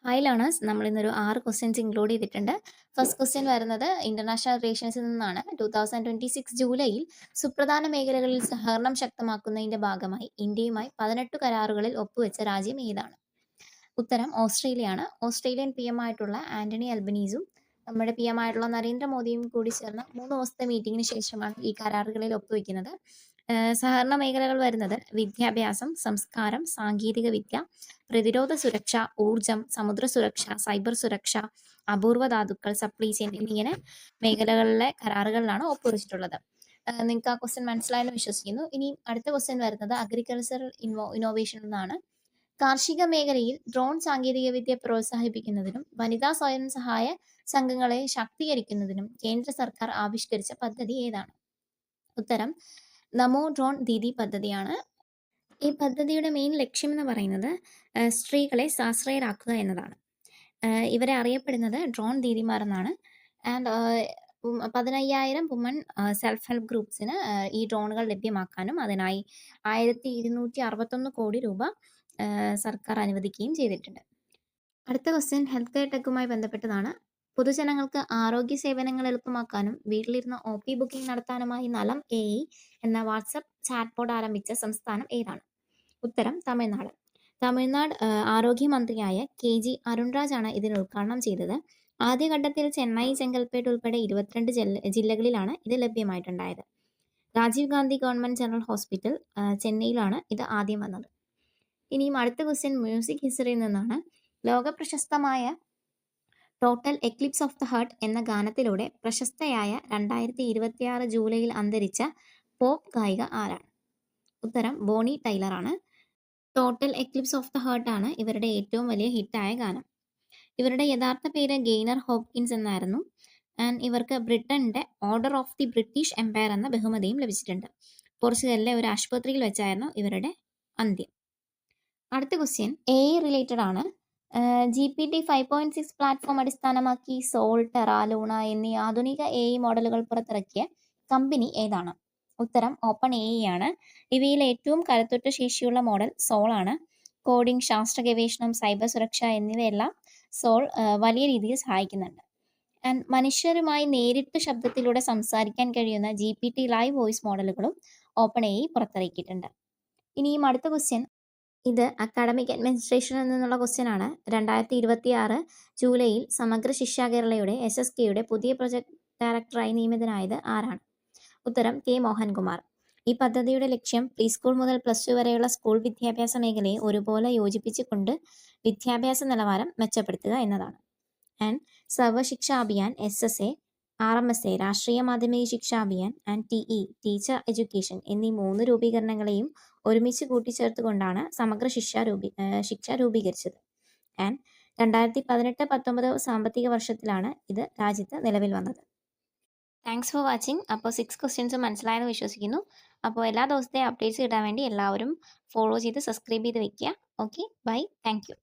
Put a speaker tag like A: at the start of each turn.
A: Hi learners, നമ്മൾ ഇന്നൊരു 6 questions include ചെയ്തിട്ടുണ്ട്. ഫസ്റ്റ് ക്വസ്റ്റ്യൻ വരുന്നത് ഇന്റർനാഷണൽ റിലേഷൻസിൽ നിന്നാണ്. 2026 ജൂലൈയിൽ സുപ്രധാന മേഖലകളിൽ സഹകരണം ശക്തമാക്കുന്നതിന്റെ ഭാഗമായി ഇന്ത്യയുമായി 18 കരാറുകളിൽ ഒപ്പുവെച്ച രാജ്യം ഏതാണ്? ഉത്തരം ഓസ്ട്രേലിയയാണ്. ഓസ്ട്രേലിയൻ പി എം ആയിട്ടുള്ള ആന്റണി അൽബനീസും നമ്മുടെ പി എം ആയിട്ടുള്ള നരേന്ദ്രമോദിയും കൂടി ചേർന്ന 3 ദിവസത്തെ മീറ്റിംഗിന് ശേഷമാണ് ഈ കരാറുകളിൽ ഒപ്പുവെക്കുന്നത്. സഹകരണ മേഖലകൾ വരുന്നത് വിദ്യാഭ്യാസം, സംസ്കാരം, സാങ്കേതിക വിദ്യ, പ്രതിരോധ സുരക്ഷ, ഊർജം, സമുദ്ര സുരക്ഷ, സൈബർ സുരക്ഷ, അപൂർവ ധാതുക്കൾ, സപ്ലൈ ചെയിൻ എന്നിങ്ങനെ മേഖലകളിലെ കരാറുകളിലാണ് ഒപ്പുവെച്ചിട്ടുള്ളത്. നിങ്ങൾക്ക് ആ ക്വസ്റ്റ്യൻ മനസ്സിലായെന്ന് വിശ്വസിക്കുന്നു. ഇനി അടുത്ത ക്വസ്റ്റ്യൻ വരുന്നത് അഗ്രികൾച്ചറൽ ഇന്നോവേഷൻ എന്നാണ്. കാർഷിക മേഖലയിൽ ഡ്രോൺ സാങ്കേതികവിദ്യ പ്രോത്സാഹിപ്പിക്കുന്നതിനും വനിതാ സ്വയം സഹായ സംഘങ്ങളെ ശാക്തീകരിക്കുന്നതിനും കേന്ദ്ര സർക്കാർ ആവിഷ്കരിച്ച പദ്ധതി ഏതാണ്? ഉത്തരം നമോ ഡ്രോൺ ദീദി പദ്ധതിയാണ്. ഈ പദ്ധതിയുടെ മെയിൻ ലക്ഷ്യം എന്ന് പറയുന്നത് സ്ത്രീകളെ സ്വാശ്രയരാക്കുക എന്നതാണ്. ഇവരെ അറിയപ്പെടുന്നത് ഡ്രോൺ ദീദിമാർ എന്നാണ്. ആൻഡ് 15,000 വുമൺ സെൽഫ് ഹെൽപ്പ് ഗ്രൂപ്പ്സിന് ഈ ഡ്രോണുകൾ ലഭ്യമാക്കാനും അതിനായി 1261 കോടി രൂപ സർക്കാർ അനുവദിക്കുകയും ചെയ്തിട്ടുണ്ട്. അടുത്ത ക്വസ്റ്റ്യൻ ഹെൽത്ത് കെയർ ടെക്കുമായി ബന്ധപ്പെട്ടതാണ്. പൊതുജനങ്ങൾക്ക് ആരോഗ്യ സേവനങ്ങൾ എളുപ്പമാക്കാനും വീട്ടിലിരുന്ന് ഒ പി ബുക്കിംഗ് നടത്താനുമായി നലം AI എന്ന വാട്സപ്പ് ചാറ്റ് ബോർഡ് ആരംഭിച്ച സംസ്ഥാനം ഏതാണ്? ഉത്തരം തമിഴ്നാട്. തമിഴ്നാട് ആരോഗ്യമന്ത്രിയായ KG അരുൺരാജ് ആണ് ഇതിന് ഉദ്ഘാടനം ചെയ്തത്. ആദ്യഘട്ടത്തിൽ ചെന്നൈ, ചെങ്കൽപ്പേട്ട് ഉൾപ്പെടെ 22 ജില്ലകളിലാണ് ഇത് ലഭ്യമായിട്ടുണ്ടായത്. Rajiv Gandhi government general hospital ചെന്നൈയിലാണ് ഇത് ആദ്യം വന്നത്. ഇനിയും അടുത്ത ക്വസ്റ്റ്യൻ മ്യൂസിക് ഹിസ്റ്ററിയിൽ നിന്നാണ്. ലോക പ്രശസ്തമായ total Eclipse of the heart എന്ന ഗാനത്തിലൂടെ പ്രശസ്തയായ 2026 ജൂലൈയിൽ അന്തരിച്ച പോപ്പ് ഗായിക ആരാണ്? ഉത്തരം ബോണി ടൈലർ ആണ്. Total Eclipse of the heart ആണ് ഇവരുടെ ഏറ്റവും വലിയ ഹിറ്റായ ഗാനം. ഇവരുടെ യഥാർത്ഥ പേര് ഗെയ്നർ ഹോപ്കിൻസ് എന്നായിരുന്നു. ആൻഡ് ഇവർക്ക് ബ്രിട്ടന്റെ order of the British Empire എന്ന ബഹുമതിയും ലഭിച്ചിട്ടുണ്ട്. പോർച്ചുഗലിലെ ഒരു ആശുപത്രിയിൽ വെച്ചായിരുന്നു ഇവരുടെ അന്ത്യം. അടുത്ത ക്വസ്റ്റ്യൻ AI റിലേറ്റഡ് ആണ്. GPT 5.6 പ്ലാറ്റ്ഫോം അടിസ്ഥാനമാക്കി സോൾ, ടെറ, ലൂണ എന്നീ ആധുനിക AI മോഡലുകൾ പുറത്തിറക്കിയ കമ്പനി ഏതാണ്? ഉത്തരം ഓപ്പൺ AI ആണ്. ഇവയിൽ ഏറ്റവും കരുത്തുറ്റ ശേഷിയുള്ള മോഡൽ സോൾ ആണ്. കോഡിംഗ്, ശാസ്ത്ര ഗവേഷണം, സൈബർ സുരക്ഷ എന്നിവയെല്ലാം സോൾ വലിയ രീതിയിൽ സഹായിക്കുന്നുണ്ട്. ആൻഡ് മനുഷ്യരുമായി നേരിട്ട് ശബ്ദത്തിലൂടെ സംസാരിക്കാൻ കഴിയുന്ന GPT ലൈവ് വോയിസ് മോഡലുകളും ഓപ്പൺ AI പുറത്തിറക്കിയിട്ടുണ്ട്. ഇനിയും അടുത്ത ക്വസ്റ്റ്യൻ ഇത് അക്കാഡമിക് അഡ്മിനിസ്ട്രേഷനിൽ നിന്നുള്ള ക്വസ്റ്റ്യൻ ആണ്. 2026 ജൂലൈയിൽ സമഗ്ര ശിക്ഷ കേരളയുടെ SSKയുടെ പുതിയ പ്രൊജക്ട് ഡയറക്ടറായി നിയമിതനായത് ആരാണ്? ഉത്തരം K മോഹൻകുമാർ. ഈ പദ്ധതിയുടെ ലക്ഷ്യം പ്രീ സ്കൂൾ മുതൽ +2 വരെയുള്ള സ്കൂൾ വിദ്യാഭ്യാസ മേഖലയെ ഒരുപോലെ യോജിപ്പിച്ചുകൊണ്ട് വിദ്യാഭ്യാസ നിലവാരം മെച്ചപ്പെടുത്തുക എന്നതാണ്. And Sarva Shiksha Abhiyan, SSA, RMSA രാഷ്ട്രീയ മാധ്യമിക ശിക്ഷാ Abhiyan and TE teacher education എന്നീ 3 രൂപീകരണങ്ങളെയും ഒരുമിച്ച് കൂട്ടിച്ചേർത്തുകൊണ്ടാണ് സമഗ്ര ശിക്ഷ രൂപീകരിച്ചത്. ആൻഡ് 2018-19 സാമ്പത്തിക വർഷത്തിലാണ് ഇത് രാജ്യത്ത് നിലവിൽ വന്നത്. Thanks for watching. അപ്പോൾ 6 ക്വസ്റ്റ്യൻസ് മനസ്സിലായെന്ന് വിശ്വസിക്കുന്നു. അപ്പോൾ എല്ലാ ദിവസത്തെ അപ്ഡേറ്റ്സ് കിട്ടാൻ വേണ്ടി എല്ലാവരും ഫോളോ ചെയ്ത് സബ്സ്ക്രൈബ് ചെയ്ത് വെക്കുക. Okay, bye, thank U.